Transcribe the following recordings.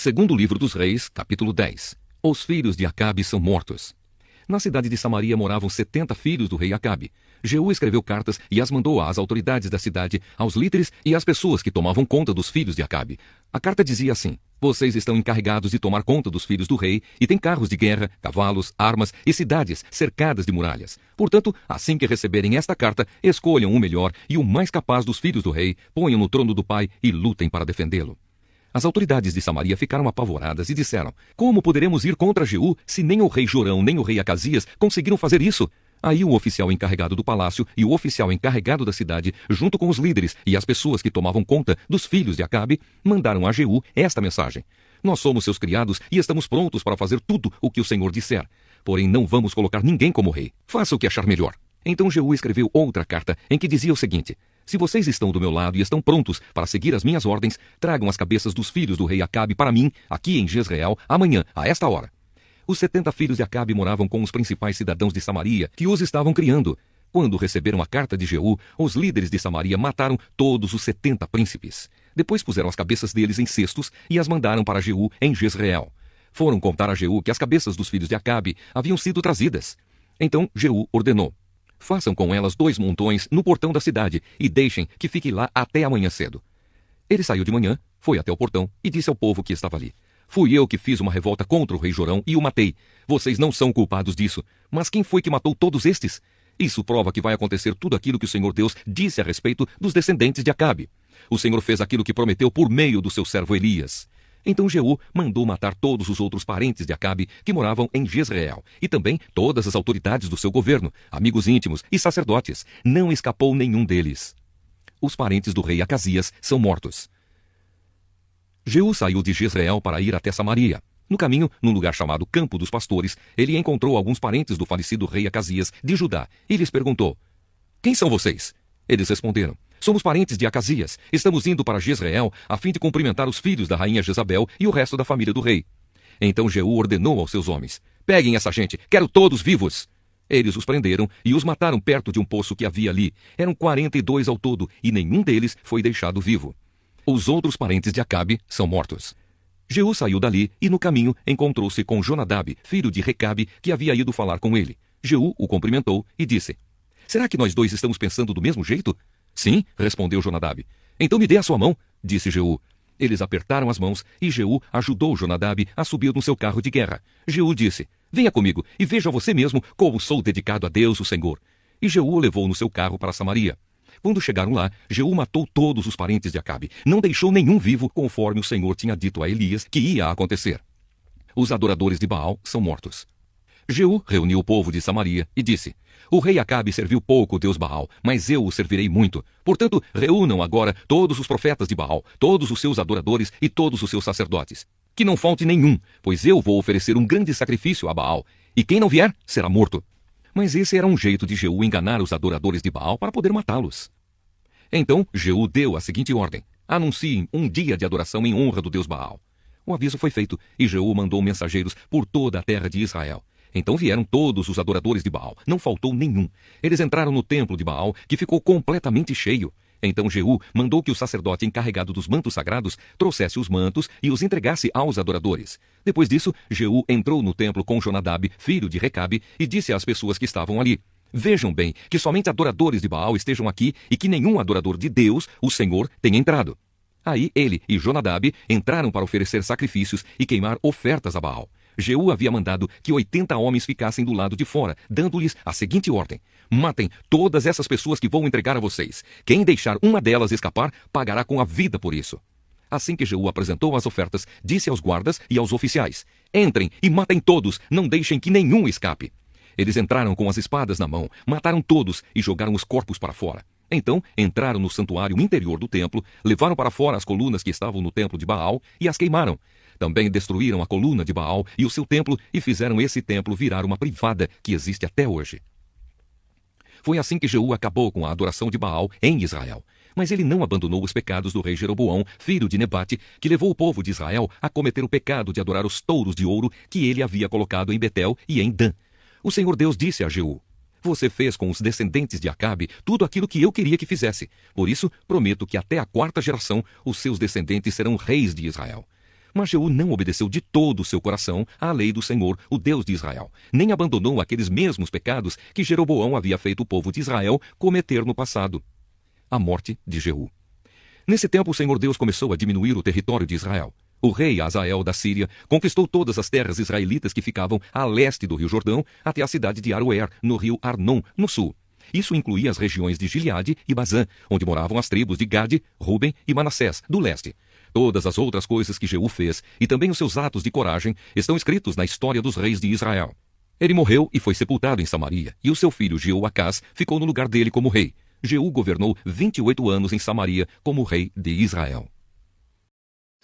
Segundo livro dos Reis, capítulo 10. Os filhos de Acabe são mortos. Na cidade de Samaria moravam 70 filhos do rei Acabe. Jeú escreveu cartas e as mandou às autoridades da cidade, aos líderes e às pessoas que tomavam conta dos filhos de Acabe. A carta dizia assim: vocês estão encarregados de tomar conta dos filhos do rei e têm carros de guerra, cavalos, armas e cidades cercadas de muralhas. Portanto, assim que receberem esta carta, escolham o melhor e o mais capaz dos filhos do rei, ponham no trono do pai e lutem para defendê-lo. As autoridades de Samaria ficaram apavoradas e disseram: como poderemos ir contra Jeú se nem o rei Jorão nem o rei Acasias conseguiram fazer isso? Aí o oficial encarregado do palácio e o oficial encarregado da cidade, junto com os líderes e as pessoas que tomavam conta dos filhos de Acabe, mandaram a Jeú esta mensagem: nós somos seus criados e estamos prontos para fazer tudo o que o Senhor disser. Porém não vamos colocar ninguém como rei. Faça o que achar melhor. Então Jeú escreveu outra carta em que dizia o seguinte: se vocês estão do meu lado e estão prontos para seguir as minhas ordens, tragam as cabeças dos filhos do rei Acabe para mim, aqui em Jezreel, amanhã, a esta hora. Os 70 filhos de Acabe moravam com os principais cidadãos de Samaria, que os estavam criando. Quando receberam a carta de Jeú, os líderes de Samaria mataram todos os 70 príncipes. Depois puseram as cabeças deles em cestos e as mandaram para Jeú em Jezreel. Foram contar a Jeú que as cabeças dos filhos de Acabe haviam sido trazidas. Então Jeú ordenou: façam com elas 2 montões no portão da cidade e deixem que fique lá até amanhã cedo. Ele saiu de manhã, foi até o portão e disse ao povo que estava ali: fui eu que fiz uma revolta contra o rei Jorão e o matei. Vocês não são culpados disso. Mas quem foi que matou todos estes? Isso prova que vai acontecer tudo aquilo que o Senhor Deus disse a respeito dos descendentes de Acabe. O Senhor fez aquilo que prometeu por meio do seu servo Elias. Então Jeú mandou matar todos os outros parentes de Acabe que moravam em Jezreel, e também todas as autoridades do seu governo, amigos íntimos e sacerdotes. Não escapou nenhum deles. Os parentes do rei Acasias são mortos. Jeú saiu de Jezreel para ir até Samaria. No caminho, num lugar chamado Campo dos Pastores, ele encontrou alguns parentes do falecido rei Acasias de Judá e lhes perguntou: quem são vocês? Eles responderam: somos parentes de Acasias. Estamos indo para Jezreel a fim de cumprimentar os filhos da rainha Jezabel e o resto da família do rei. Então Jeú ordenou aos seus homens: peguem essa gente, quero todos vivos. Eles os prenderam e os mataram perto de um poço que havia ali. Eram 42 ao todo e nenhum deles foi deixado vivo. Os outros parentes de Acabe são mortos. Jeú saiu dali e no caminho encontrou-se com Jonadab, filho de Recabe, que havia ido falar com ele. Jeú o cumprimentou e disse: será que nós dois estamos pensando do mesmo jeito? Sim, respondeu Jonadab. Então me dê a sua mão, disse Jeú. Eles apertaram as mãos e Jeú ajudou Jonadab a subir no seu carro de guerra. Jeú disse: venha comigo e veja você mesmo como sou dedicado a Deus, o Senhor. E Jeú o levou no seu carro para Samaria. Quando chegaram lá, Jeú matou todos os parentes de Acabe. Não deixou nenhum vivo, conforme o Senhor tinha dito a Elias que ia acontecer. Os adoradores de Baal são mortos. Jeú reuniu o povo de Samaria e disse: o rei Acabe serviu pouco o Deus Baal, mas eu o servirei muito. Portanto, reúnam agora todos os profetas de Baal, todos os seus adoradores e todos os seus sacerdotes. Que não falte nenhum, pois eu vou oferecer um grande sacrifício a Baal, e quem não vier será morto. Mas esse era um jeito de Jeú enganar os adoradores de Baal para poder matá-los. Então Jeú deu a seguinte ordem: anunciem um dia de adoração em honra do Deus Baal. O aviso foi feito e Jeú mandou mensageiros por toda a terra de Israel. Então vieram todos os adoradores de Baal, não faltou nenhum. Eles entraram no templo de Baal, que ficou completamente cheio. Então Jeú mandou que o sacerdote encarregado dos mantos sagrados trouxesse os mantos e os entregasse aos adoradores. Depois disso, Jeú entrou no templo com Jonadab, filho de Recabe, e disse às pessoas que estavam ali: vejam bem que somente adoradores de Baal estejam aqui e que nenhum adorador de Deus, o Senhor, tenha entrado. Aí ele e Jonadab entraram para oferecer sacrifícios e queimar ofertas a Baal. Jeú havia mandado que 80 homens ficassem do lado de fora, dando-lhes a seguinte ordem: matem todas essas pessoas que vou entregar a vocês. Quem deixar uma delas escapar, pagará com a vida por isso. Assim que Jeú apresentou as ofertas, disse aos guardas e aos oficiais: entrem e matem todos, não deixem que nenhum escape. Eles entraram com as espadas na mão, mataram todos e jogaram os corpos para fora. Então entraram no santuário interior do templo, levaram para fora as colunas que estavam no templo de Baal e as queimaram. Também destruíram a coluna de Baal e o seu templo e fizeram esse templo virar uma privada que existe até hoje. Foi assim que Jeú acabou com a adoração de Baal em Israel. Mas ele não abandonou os pecados do rei Jeroboão, filho de Nebate, que levou o povo de Israel a cometer o pecado de adorar os touros de ouro que ele havia colocado em Betel e em Dan. O Senhor Deus disse a Jeú: você fez com os descendentes de Acabe tudo aquilo que eu queria que fizesse. Por isso, prometo que até a 4ª geração os seus descendentes serão reis de Israel. Mas Jeú não obedeceu de todo o seu coração à lei do Senhor, o Deus de Israel, nem abandonou aqueles mesmos pecados que Jeroboão havia feito o povo de Israel cometer no passado. A morte de Jeú. Nesse tempo, o Senhor Deus começou a diminuir o território de Israel. O rei Azael da Síria conquistou todas as terras israelitas que ficavam a leste do rio Jordão até a cidade de Aroer, no rio Arnon, no sul. Isso incluía as regiões de Gileade e Bazã, onde moravam as tribos de Gade, Ruben e Manassés, do leste. Todas as outras coisas que Jeú fez, e também os seus atos de coragem, estão escritos na história dos reis de Israel. Ele morreu e foi sepultado em Samaria, e o seu filho Jeoacás ficou no lugar dele como rei. Jeú governou 28 anos em Samaria como rei de Israel.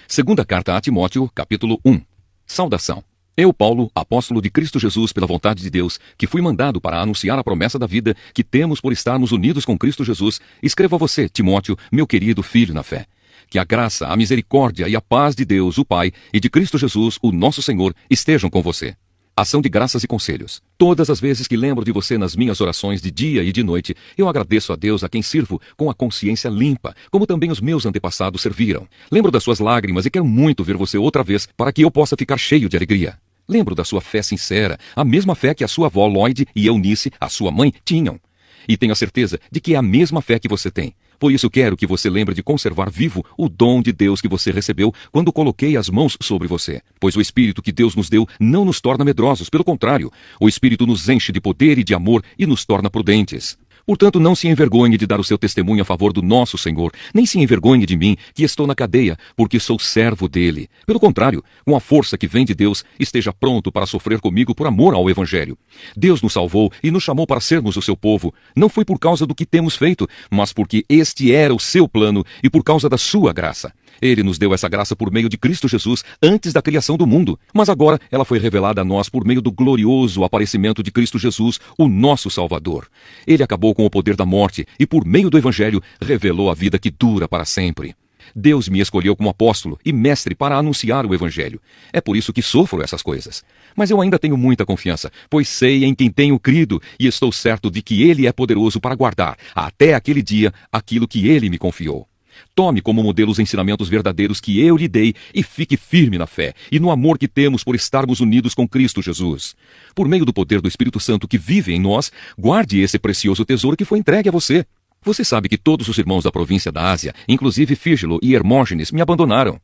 Segunda carta a Timóteo, capítulo 1. Saudação. Eu, Paulo, apóstolo de Cristo Jesus pela vontade de Deus, que fui mandado para anunciar a promessa da vida que temos por estarmos unidos com Cristo Jesus, escrevo a você, Timóteo, meu querido filho na fé. Que a graça, a misericórdia e a paz de Deus, o Pai, e de Cristo Jesus, o nosso Senhor, estejam com você. Ação de graças e conselhos. Todas as vezes que lembro de você nas minhas orações de dia e de noite, eu agradeço a Deus a quem sirvo com a consciência limpa, como também os meus antepassados serviram. Lembro das suas lágrimas e quero muito ver você outra vez para que eu possa ficar cheio de alegria. Lembro da sua fé sincera, a mesma fé que a sua avó Lloyd e Eunice, a sua mãe, tinham. E tenho a certeza de que é a mesma fé que você tem. Por isso quero que você lembre de conservar vivo o dom de Deus que você recebeu quando coloquei as mãos sobre você. Pois o Espírito que Deus nos deu não nos torna medrosos, pelo contrário, o Espírito nos enche de poder e de amor e nos torna prudentes. Portanto, não se envergonhe de dar o seu testemunho a favor do nosso Senhor, nem se envergonhe de mim, que estou na cadeia, porque sou servo dele. Pelo contrário, com a força que vem de Deus, esteja pronto para sofrer comigo por amor ao Evangelho. Deus nos salvou e nos chamou para sermos o seu povo. Não foi por causa do que temos feito, mas porque este era o seu plano e por causa da sua graça. Ele nos deu essa graça por meio de Cristo Jesus antes da criação do mundo, mas agora ela foi revelada a nós por meio do glorioso aparecimento de Cristo Jesus, o nosso Salvador. Ele acabou com o poder da morte e, por meio do Evangelho, revelou a vida que dura para sempre. Deus me escolheu como apóstolo e mestre para anunciar o Evangelho. É por isso que sofro essas coisas. Mas eu ainda tenho muita confiança, pois sei em quem tenho crido e estou certo de que Ele é poderoso para guardar, até aquele dia, aquilo que Ele me confiou. Tome como modelo os ensinamentos verdadeiros que eu lhe dei e fique firme na fé e no amor que temos por estarmos unidos com Cristo Jesus. Por meio do poder do Espírito Santo que vive em nós, guarde esse precioso tesouro que foi entregue a você. Você sabe que todos os irmãos da província da Ásia, inclusive Fígelo e Hermógenes, me abandonaram.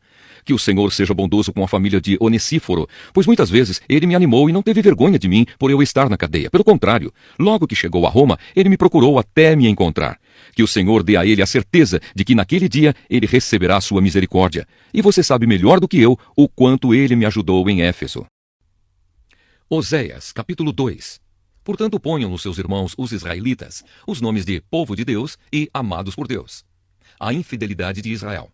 Que o Senhor seja bondoso com a família de Onesíforo, pois muitas vezes ele me animou e não teve vergonha de mim por eu estar na cadeia. Pelo contrário, logo que chegou a Roma, ele me procurou até me encontrar. Que o Senhor dê a ele a certeza de que naquele dia ele receberá a sua misericórdia. E você sabe melhor do que eu o quanto ele me ajudou em Éfeso. Oséias, capítulo 2. Portanto, ponham nos seus irmãos, os israelitas, os nomes de povo de Deus e amados por Deus. A infidelidade de Israel.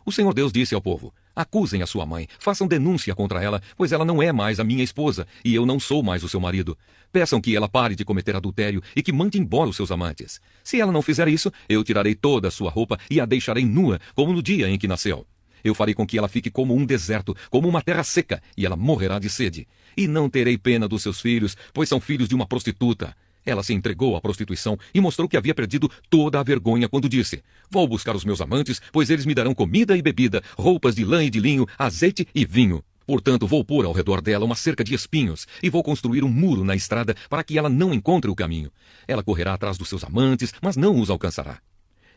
O Senhor Deus disse ao povo: acusem a sua mãe, façam denúncia contra ela, pois ela não é mais a minha esposa, e eu não sou mais o seu marido. Peçam que ela pare de cometer adultério e que mande embora os seus amantes. Se ela não fizer isso, eu tirarei toda a sua roupa e a deixarei nua, como no dia em que nasceu. Eu farei com que ela fique como um deserto, como uma terra seca, e ela morrerá de sede. E não terei pena dos seus filhos, pois são filhos de uma prostituta. Ela se entregou à prostituição e mostrou que havia perdido toda a vergonha quando disse: vou buscar os meus amantes, pois eles me darão comida e bebida, roupas de lã e de linho, azeite e vinho. Portanto, vou pôr ao redor dela uma cerca de espinhos e vou construir um muro na estrada para que ela não encontre o caminho. Ela correrá atrás dos seus amantes, mas não os alcançará.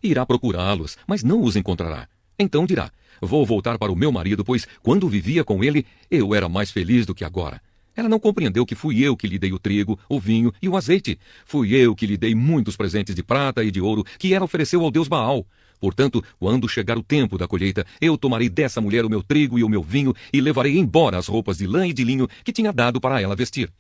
Irá procurá-los, mas não os encontrará. Então dirá: vou voltar para o meu marido, pois quando vivia com ele, eu era mais feliz do que agora. Ela não compreendeu que fui eu que lhe dei o trigo, o vinho e o azeite. Fui eu que lhe dei muitos presentes de prata e de ouro que ela ofereceu ao deus Baal. Portanto, quando chegar o tempo da colheita, eu tomarei dessa mulher o meu trigo e o meu vinho e levarei embora as roupas de lã e de linho que tinha dado para ela vestir.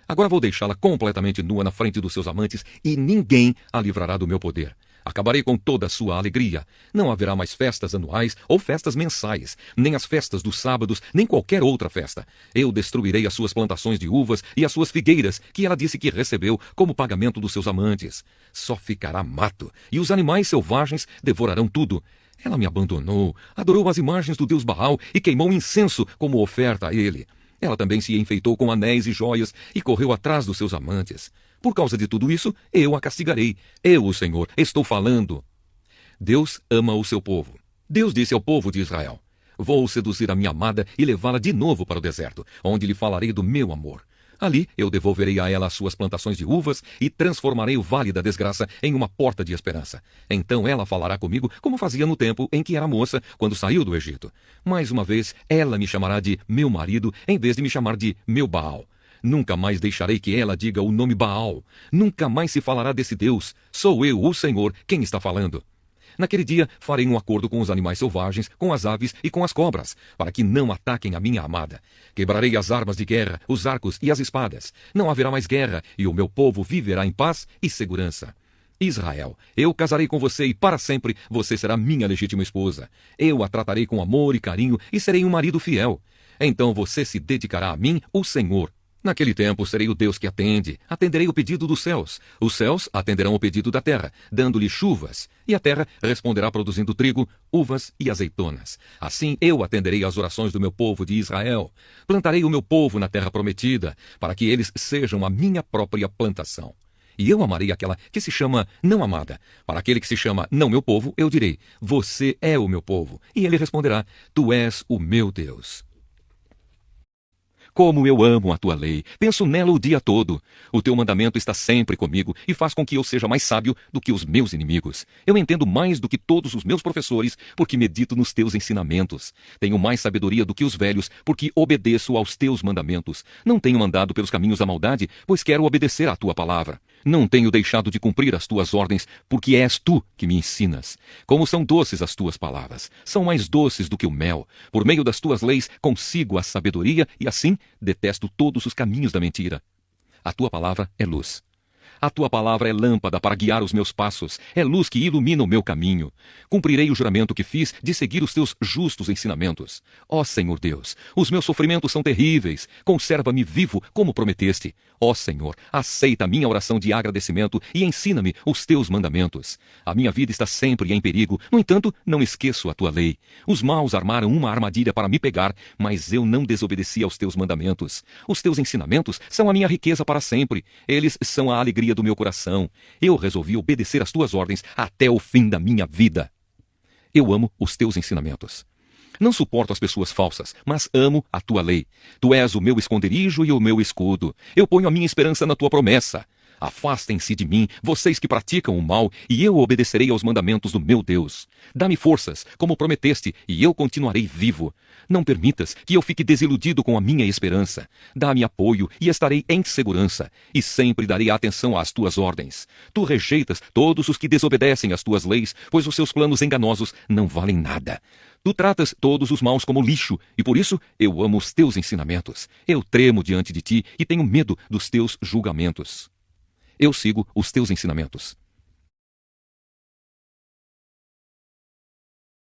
Agora vou deixá-la completamente nua na frente dos seus amantes e ninguém a livrará do meu poder. Acabarei com toda a sua alegria. Não haverá mais festas anuais ou festas mensais, nem as festas dos sábados, nem qualquer outra festa. Eu destruirei as suas plantações de uvas e as suas figueiras, que ela disse que recebeu como pagamento dos seus amantes. Só ficará mato, e os animais selvagens devorarão tudo. Ela me abandonou, adorou as imagens do deus Baal e queimou incenso como oferta a ele. Ela também se enfeitou com anéis e joias e correu atrás dos seus amantes. Por causa de tudo isso, eu a castigarei. Eu, o Senhor, estou falando. Deus ama o seu povo. Deus disse ao povo de Israel: Vou seduzir a minha amada e levá-la de novo para o deserto, onde lhe falarei do meu amor. Ali eu devolverei a ela as suas plantações de uvas e transformarei o vale da desgraça em uma porta de esperança. Então ela falará comigo como fazia no tempo em que era moça, quando saiu do Egito. Mais uma vez, ela me chamará de meu marido, em vez de me chamar de meu Baal. Nunca mais deixarei que ela diga o nome Baal. Nunca mais se falará desse Deus. Sou eu, o Senhor, quem está falando. Naquele dia farei um acordo com os animais selvagens, com as aves e com as cobras, para que não ataquem a minha amada. Quebrarei as armas de guerra, os arcos e as espadas. Não haverá mais guerra, e o meu povo viverá em paz e segurança. Israel, eu casarei com você e para sempre você será minha legítima esposa. Eu a tratarei com amor e carinho e serei um marido fiel. Então você se dedicará a mim, o Senhor. Naquele tempo serei o Deus que atende, atenderei o pedido dos céus. Os céus atenderão o pedido da terra, dando-lhe chuvas, e a terra responderá produzindo trigo, uvas e azeitonas. Assim eu atenderei às orações do meu povo de Israel. Plantarei o meu povo na terra prometida, para que eles sejam a minha própria plantação. E eu amarei aquela que se chama não amada. Para aquele que se chama não meu povo, eu direi, você é o meu povo. E ele responderá, tu és o meu Deus. Como eu amo a tua lei, penso nela o dia todo. O teu mandamento está sempre comigo e faz com que eu seja mais sábio do que os meus inimigos. Eu entendo mais do que todos os meus professores, porque medito nos teus ensinamentos. Tenho mais sabedoria do que os velhos, porque obedeço aos teus mandamentos. Não tenho andado pelos caminhos da maldade, pois quero obedecer à tua palavra. Não tenho deixado de cumprir as tuas ordens, porque és tu que me ensinas. Como são doces as tuas palavras, são mais doces do que o mel. Por meio das tuas leis consigo a sabedoria e assim detesto todos os caminhos da mentira. A tua palavra é luz. A tua palavra é lâmpada para guiar os meus passos, é luz que ilumina o meu caminho. Cumprirei o juramento que fiz de seguir os teus justos ensinamentos. Ó Senhor Deus, os meus sofrimentos são terríveis, conserva-me vivo como prometeste. Ó Senhor, aceita a minha oração de agradecimento e ensina-me os teus mandamentos. A minha vida está sempre em perigo, no entanto, não esqueço a tua lei. Os maus armaram uma armadilha para me pegar, mas eu não desobedeci aos teus mandamentos. Os teus ensinamentos são a minha riqueza para sempre, eles são a alegria do meu coração. Eu resolvi obedecer às tuas ordens até o fim da minha vida. Eu amo os teus ensinamentos. Não suporto as pessoas falsas, mas amo a tua lei. Tu és o meu esconderijo e o meu escudo. Eu ponho a minha esperança na tua promessa. Afastem-se de mim, vocês que praticam o mal, e eu obedecerei aos mandamentos do meu Deus. Dá-me forças, como prometeste, e eu continuarei vivo. Não permitas que eu fique desiludido com a minha esperança. Dá-me apoio e estarei em segurança, e sempre darei atenção às tuas ordens. Tu rejeitas todos os que desobedecem às tuas leis, pois os seus planos enganosos não valem nada. Tu tratas todos os maus como lixo, e por isso eu amo os teus ensinamentos. Eu tremo diante de ti e tenho medo dos teus julgamentos. Eu sigo os teus ensinamentos.